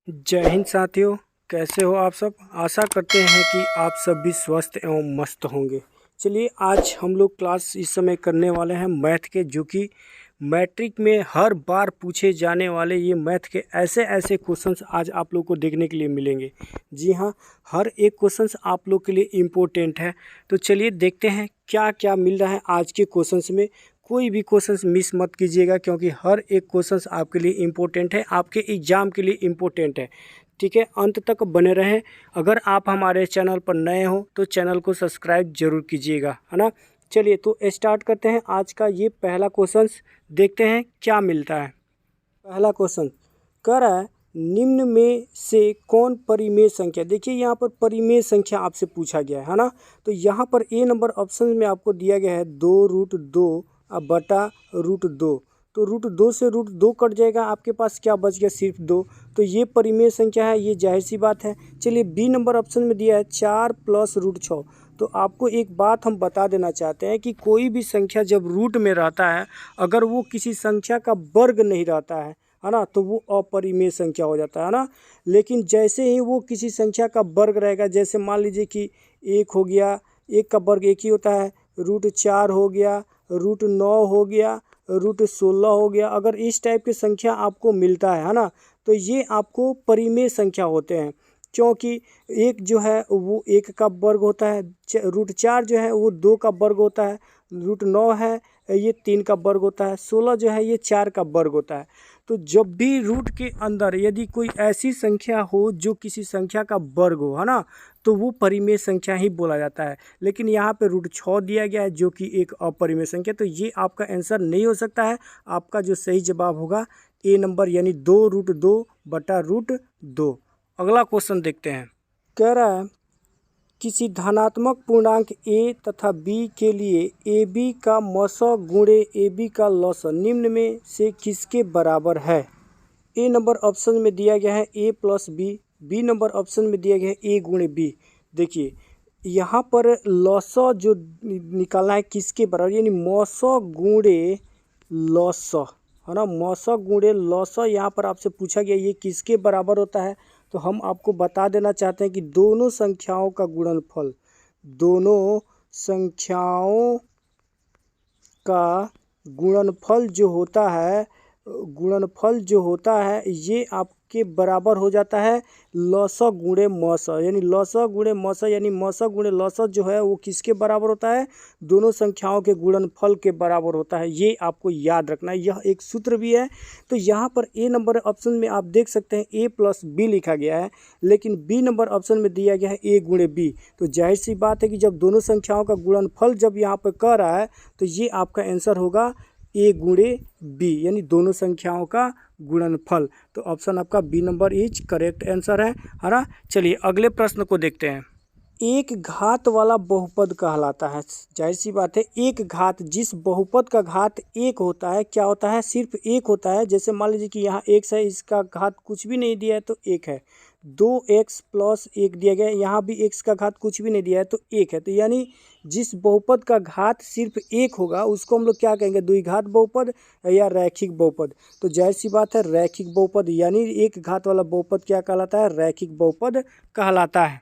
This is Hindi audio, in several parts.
जय हिंद साथियों। कैसे हो आप सब। आशा करते हैं कि आप सब भी स्वस्थ एवं मस्त होंगे। चलिए आज हम लोग क्लास इस समय करने वाले हैं मैथ के, जो कि मैट्रिक में हर बार पूछे जाने वाले ये मैथ के ऐसे ऐसे क्वेश्चंस आज आप लोग को देखने के लिए मिलेंगे। जी हाँ, हर एक क्वेश्चंस आप लोग के लिए इम्पोर्टेंट है। तो चलिए देखते हैं क्या क्या मिल रहा है आज के क्वेश्चंस में। कोई भी क्वेश्चंस मिस मत कीजिएगा, क्योंकि हर एक क्वेश्चंस आपके लिए इम्पोर्टेंट है, आपके एग्ज़ाम के लिए इम्पोर्टेंट है। ठीक है, अंत तक बने रहें। अगर आप हमारे चैनल पर नए हो तो चैनल को सब्सक्राइब जरूर कीजिएगा, है ना। चलिए तो स्टार्ट करते हैं आज का ये पहला क्वेश्चन। देखते हैं क्या मिलता है। पहला क्वेश्चन कह रहा है, निम्न में से कौन परिमेय संख्या। देखिए यहाँ पर परिमेय संख्या आपसे पूछा गया है ना। तो यहाँ पर ए नंबर ऑप्शन में आपको दिया गया है 2√2 बटा √2। तो √2 से √2 कट जाएगा, आपके पास क्या बच गया, सिर्फ 2। तो ये परिमेय संख्या है, ये जाहिर सी बात है। चलिए बी नंबर ऑप्शन में दिया है 4 + √6। तो आपको एक बात हम बता देना चाहते हैं कि कोई भी संख्या जब रूट में रहता है, अगर वो किसी संख्या का वर्ग नहीं रहता है ना, तो वो अपरिमेय संख्या हो जाता है ना। लेकिन जैसे ही वो किसी संख्या का वर्ग रहेगा, जैसे मान लीजिए कि 1 हो गया, 1 का वर्ग 1 ही होता है, √4 हो गया, √9 हो गया, √16 हो गया। अगर इस टाइप की संख्या आपको मिलता है ना, तो ये आपको परिमेय संख्या होते हैं। क्योंकि एक जो है वो 1 का वर्ग होता है, √4 जो है वो 2 का वर्ग होता है, √9 है ये 3 का वर्ग होता है, 16 जो है ये 4 का वर्ग होता है। तो जब भी रूट के अंदर यदि कोई ऐसी संख्या हो जो किसी संख्या का वर्ग हो, है ना, तो वो परिमेय संख्या ही बोला जाता है। लेकिन यहाँ पे √6 दिया गया है जो कि एक अपरिमेय संख्या, तो ये आपका आंसर नहीं हो सकता है। आपका जो सही जवाब होगा ए नंबर, यानी 2√2 बटा √2। अगला क्वेश्चन देखते हैं। कह रहा है, किसी धनात्मक पूर्णांक a तथा b के लिए ab का मस गुणे ab का लस निम्न में से किसके बराबर है। ए नंबर ऑप्शन में दिया गया है a + b, B number option में दिया गया है a गुणे b। देखिए यहाँ पर लस जो निकालना है किसके बराबर, यानी मस गुणे लस, है ना। मस गुणे लस यहाँ पर आपसे पूछा गया, ये किसके बराबर होता है। तो हम आपको बता देना चाहते हैं कि दोनों संख्याओं का गुणनफल, दोनों संख्याओं का गुणनफल जो होता है, गुणनफल जो होता है ये आपके बराबर हो जाता है लस गुणे मस। यानी लस गुणे मस, यानी मस गुणे लस जो है वो किसके बराबर होता है, दोनों संख्याओं के गुणनफल के बराबर होता है। ये आपको याद रखना है, यह एक सूत्र भी है। तो यहाँ पर ए नंबर ऑप्शन में आप देख सकते हैं a + b लिखा गया है, लेकिन बी नंबर ऑप्शन में दिया गया है a गुणे b। तो जाहिर सी बात है कि जब दोनों संख्याओं का गुणनफल जब यहाँ पर कह रहा है, तो ये आपका आंसर होगा a गुणे b, यानी दोनों संख्याओं का गुणनफल। तो ऑप्शन आपका B number is correct answer है ना। चलिए अगले प्रश्न को देखते हैं। एक घात वाला बहुपद कहलाता है। जाहिर सी बात है, एक घात, जिस बहुपद का घात एक होता है, क्या होता है, सिर्फ एक होता है। जैसे मान लीजिए कि यहाँ x है, इसका घात कुछ भी नहीं दिया है तो एक है। 2x + 1 दिया गया है, यहाँ भी x का घात कुछ भी नहीं दिया है तो एक है। तो यानी जिस बहुपद का घात सिर्फ एक होगा उसको हम लोग क्या कहेंगे, द्विघात बहुपद या रैखिक बहुपद। तो जाहिर सी बात है रैखिक बहुपद, यानी एक घात वाला बहुपद क्या कहलाता है, रैखिक बहुपद कहलाता है।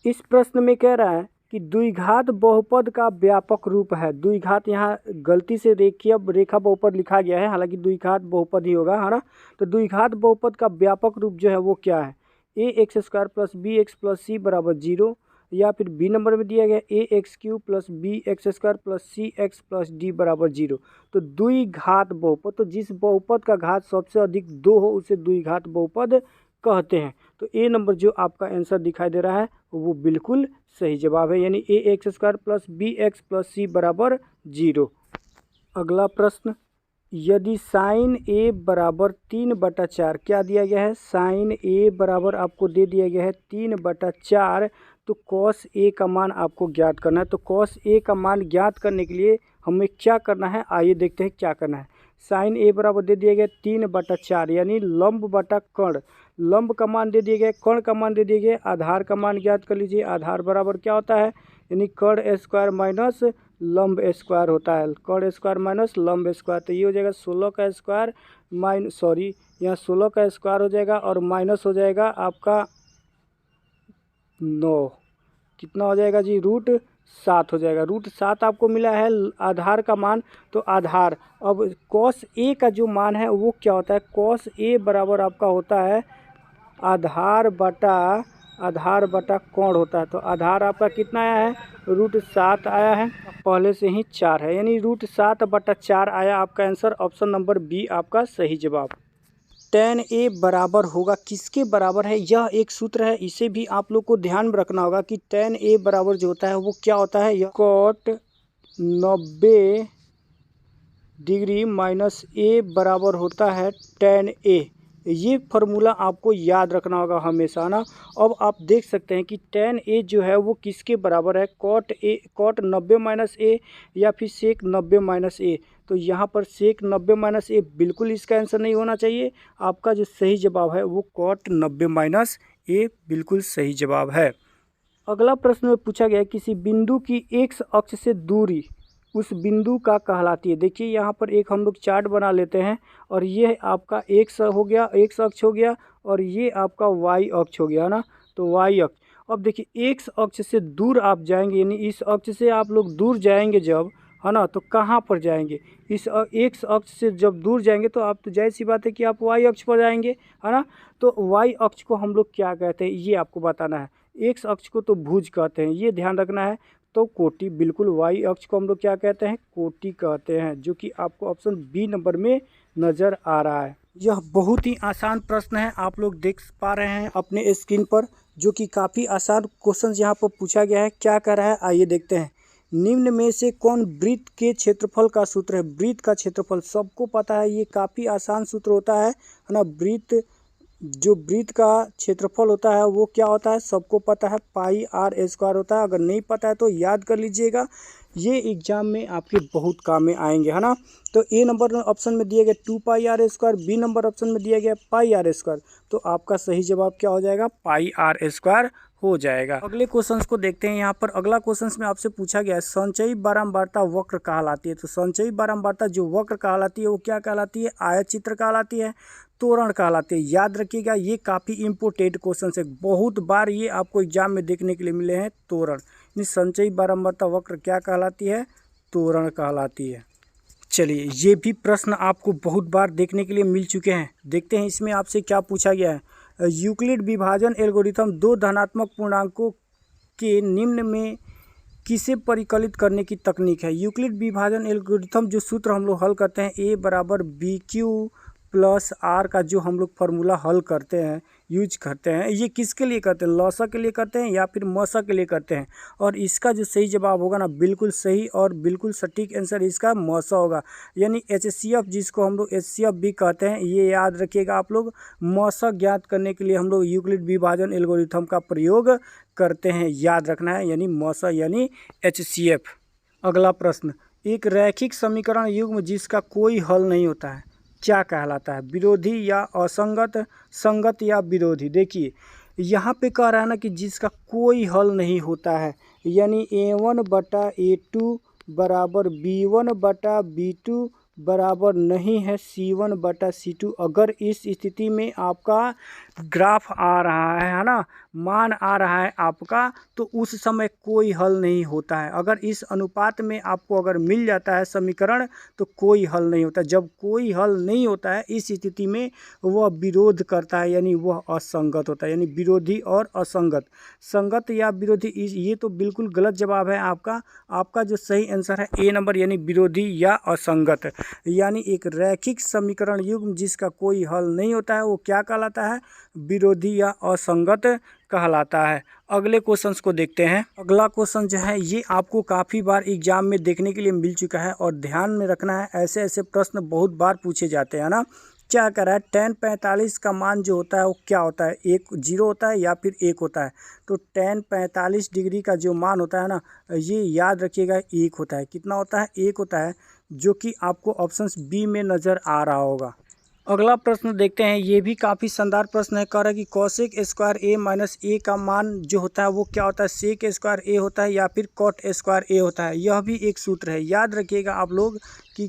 इस प्रश्न में कह रहा है कि द्विघात बहुपद का व्यापक रूप है। द्विघात यहाँ गलती से रेखा बहुपद लिखा गया है, हालांकि द्विघात बहुपद ही होगा, है ना। तो द्विघात बहुपद का व्यापक रूप जो है वो क्या है, ax² + bx + c = 0, या फिर बी नंबर में दिया गया ax³ + bx² + cx + d = 0। तो द्विघात बहुपद, तो जिस बहुपद का घात सबसे अधिक 2 हो उसे द्विघात बहुपद कहते हैं। तो ए नंबर जो आपका आंसर दिखाई दे रहा है वो बिल्कुल सही जवाब है, यानी ax² + bx + c = 0। अगला प्रश्न, यदि sin a बराबर 3/4, क्या दिया गया है, sin a बराबर आपको दे दिया गया है 3/4, तो cos a का मान आपको ज्ञात करना है। तो cos a का मान ज्ञात करने के लिए हमें क्या करना है, आइए देखते हैं क्या करना है। sin a बराबर दे दिया गया 3/4, यानी लंब बटा कर्ण। लंब का मान दे दिया गया, कर्ण का मान दे दिया गया, आधार का मान ज्ञात कर लीजिए। आधार बराबर क्या होता है, यानी कर्ण स्क्वायर माइनस लंब स्क्वायर होता है, कर्ण स्क्वायर माइनस लंब स्क्वायर। तो ये हो जाएगा 16 का स्क्वायर यहाँ 16 का स्क्वायर हो जाएगा और माइनस हो जाएगा आपका 9, कितना हो जाएगा जी, √7 हो जाएगा। √7 आपको मिला है आधार का मान। तो आधार, अब cos A का जो मान है वो क्या होता है, cos A बराबर आपका होता है आधार बटा कोण होता है। तो आधार आपका कितना आया है, √7 आया है, पहले से ही 4 है, यानी √7/4 आया आपका आंसर। ऑप्शन नंबर बी आपका सही जवाब। tan A बराबर होगा, किसके बराबर है, यह एक सूत्र है, इसे भी आप लोग को ध्यान में रखना होगा कि tan A बराबर जो होता है वो क्या होता है, यह cot 90 डिग्री माइनस A बराबर होता है tan A। ये फार्मूला आपको याद रखना होगा हमेशा ना। अब आप देख सकते हैं कि tan A जो है वो किसके बराबर है, cot 90 माइनस A या फिर sec 90 माइनस A। तो यहाँ पर sec 90 माइनस A बिल्कुल इसका आंसर नहीं होना चाहिए। आपका जो सही जवाब है वो cot 90 माइनस A बिल्कुल सही जवाब है। अगला प्रश्न में पूछा गया है किसी बिंदु की x अक्ष से दूरी उस बिंदु का कहलाती है। देखिए यहाँ पर एक हम लोग चार्ट बना लेते हैं और ये आपका x हो गया, x अक्ष हो गया, और ये आपका y अक्ष हो गया ना। तो y अक्ष, अब देखिए x अक्ष से दूर आप जाएंगे, यानी इस अक्ष से आप लोग दूर जाएंगे जब, है ना, तो कहाँ पर जाएंगे, इस x अक्ष से जब दूर जाएंगे तो आप, तो जाहिर सी बात है कि आप y अक्ष पर जाएंगे, है ना। तो y अक्ष को हम लोग क्या कहते हैं ये आपको बताना है। x अक्ष को तो भुज कहते हैं, ये ध्यान रखना है। तो कोटि, बिल्कुल y अक्ष को हम लोग क्या कहते हैं, कोटि कहते हैं, जो कि आपको ऑप्शन बी नंबर में नज़र आ रहा है। यह बहुत ही आसान प्रश्न है, आप लोग देख पा रहे हैं अपने स्क्रीन पर, जो कि काफ़ी आसान क्वेश्चन यहाँ पर पूछा गया है। क्या कह रहा है आइए देखते हैं। निम्न में से कौन वृत्त के क्षेत्रफल का सूत्र है। वृत्त का क्षेत्रफल सबको पता है, ये काफ़ी आसान सूत्र होता है ना। वृत्त का क्षेत्रफल होता है वो क्या होता है, सबको पता है, πr² होता है। अगर नहीं पता है तो याद कर लीजिएगा, ये एग्जाम में आपके बहुत काम में आएंगे, है ना। तो ए नंबर ऑप्शन में दिया गया 2πr², बी नंबर ऑप्शन में दिया गया πr²। तो आपका सही जवाब क्या हो जाएगा, πr² हो जाएगा। अगले क्वेश्चंस को देखते हैं। यहाँ पर अगला क्वेश्चंस में आपसे पूछा गया है संचयी बारंबारता वक्र कहलाती है। तो संचयी बारंबारता जो वक्र कहलाती है वो क्या कहलाती है, आयत चित्र कहलाती है, त्वरण कहलाती है। याद रखिएगा, ये काफ़ी इंपॉर्टेंट क्वेश्चन है, बहुत बार ये आपको एग्जाम में देखने के लिए मिले हैं। त्वरण, संचयी बारंबारता वक्र क्या कहलाती है, त्वरण कहलाती है। चलिए, ये भी प्रश्न आपको बहुत बार देखने के लिए मिल चुके हैं। देखते हैं इसमें आपसे क्या पूछा गया है। यूक्लिड विभाजन एल्गोरिथम दो धनात्मक पूर्णांकों के निम्न में किसे परिकलित करने की तकनीक है। यूक्लिड विभाजन एल्गोरिथम जो सूत्र हम लोग हल करते हैं, a बराबर BQ प्लस R का जो हम लोग फार्मूला हल करते हैं, यूज करते हैं, ये किसके लिए करते हैं, लॉसा के लिए करते हैं या फिर मौसा के लिए करते हैं। और इसका जो सही जवाब होगा ना, बिल्कुल सही और बिल्कुल सटीक आंसर इसका मौसा होगा, यानी HCF जिसको हम लोग HCF भी कहते हैं। ये याद रखिएगा आप लोग, मौसा ज्ञात करने के लिए हम लोग यूक्लिड विभाजन एल्गोरिथम का प्रयोग करते हैं, याद रखना है, यानी मौसा यानी HCF। अगला प्रश्न, एक रैखिक समीकरण युग्म जिसका कोई हल नहीं होता है क्या कहलाता है, विरोधी या असंगत, संगत या विरोधी। देखिए यहाँ पे कह रहा है ना कि जिसका कोई हल नहीं होता है, यानी A1/A2 बराबर B1/B2 बराबर नहीं है C1/C2। अगर इस स्थिति में आपका ग्राफ आ रहा है ना, मान आ रहा है आपका, तो उस समय कोई हल नहीं होता है। अगर इस अनुपात में आपको अगर मिल जाता है समीकरण तो कोई हल नहीं होता। जब कोई हल नहीं होता है इस स्थिति में वह विरोध करता है, यानी वह असंगत होता है, यानी विरोधी और असंगत। संगत या विरोधी, ये तो बिल्कुल गलत जवाब है आपका। आपका जो सही आंसर है ए नंबर, यानी विरोधी या असंगत। यानी एक रैखिक समीकरण युग्म जिसका कोई हल नहीं होता है वो क्या कहलाता है, विरोधी या असंगत कहलाता है। अगले क्वेश्चंस को देखते हैं। अगला क्वेश्चन जो है ये आपको काफ़ी बार एग्जाम में देखने के लिए मिल चुका है और ध्यान में रखना है, ऐसे ऐसे प्रश्न बहुत बार पूछे जाते हैं ना। क्या कर रहा है, tan 45 का मान जो होता है वो क्या होता है, 0 होता है या फिर 1 होता है। तो tan 45 डिग्री का जो मान होता है ना, ये याद रखिएगा 1 होता है। कितना होता है, 1 होता है, जो कि आपको ऑप्शन बी में नज़र आ रहा होगा। अगला प्रश्न देखते हैं, ये भी काफ़ी शानदार प्रश्न है। कह रहा है कि कॉसेक स्क्वायर ए माइनस ए का मान जो होता है वो क्या होता है, सेक स्क्वायर ए होता है या फिर कॉट स्क्वायर ए होता है। यह भी एक सूत्र है, याद रखिएगा आप लोग कि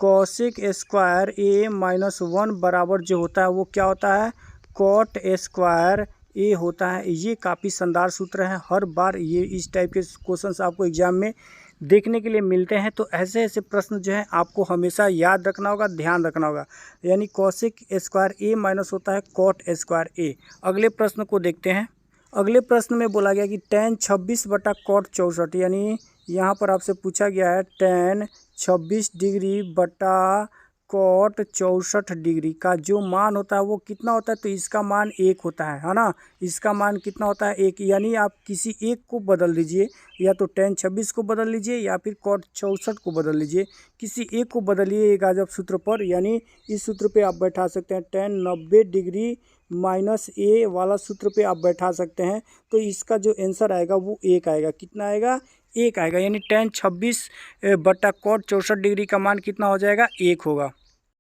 कॉसेक स्क्वायर ए माइनस 1 बराबर जो होता है वो क्या होता है, कॉट स्क्वायर ए होता है। ये काफ़ी शानदार सूत्र है, हर बार ये इस टाइप के क्वेश्चंस आपको एग्जाम में देखने के लिए मिलते हैं। तो ऐसे ऐसे प्रश्न जो है आपको हमेशा याद रखना होगा, ध्यान रखना होगा। यानी कॉसेक स्क्वायर ए माइनस होता है कॉट स्क्वायर ए। अगले प्रश्न को देखते हैं। अगले प्रश्न में बोला गया कि tan 26 बटा कॉट 64, यानी यहाँ पर आपसे पूछा गया है tan 26 डिग्री बटा कॉट 64 डिग्री का जो मान होता है वो कितना होता है। तो इसका मान 1 होता है ना। इसका मान कितना होता है, 1। यानी आप किसी एक को बदल दीजिए, या तो tan 26 को बदल लीजिए या फिर कॉट 64 को बदल लीजिए। किसी एक को बदलिएगा जब सूत्र पर, यानी इस सूत्र पे आप बैठा सकते हैं tan 90 डिग्री माइनस ए वाला सूत्र पे आप बैठा सकते हैं। तो इसका जो आंसर आएगा वो 1 आएगा। कितना आएगा, 1 आएगा। यानी tan 26 बटा कॉट 64 डिग्री का मान कितना हो जाएगा, 1 होगा।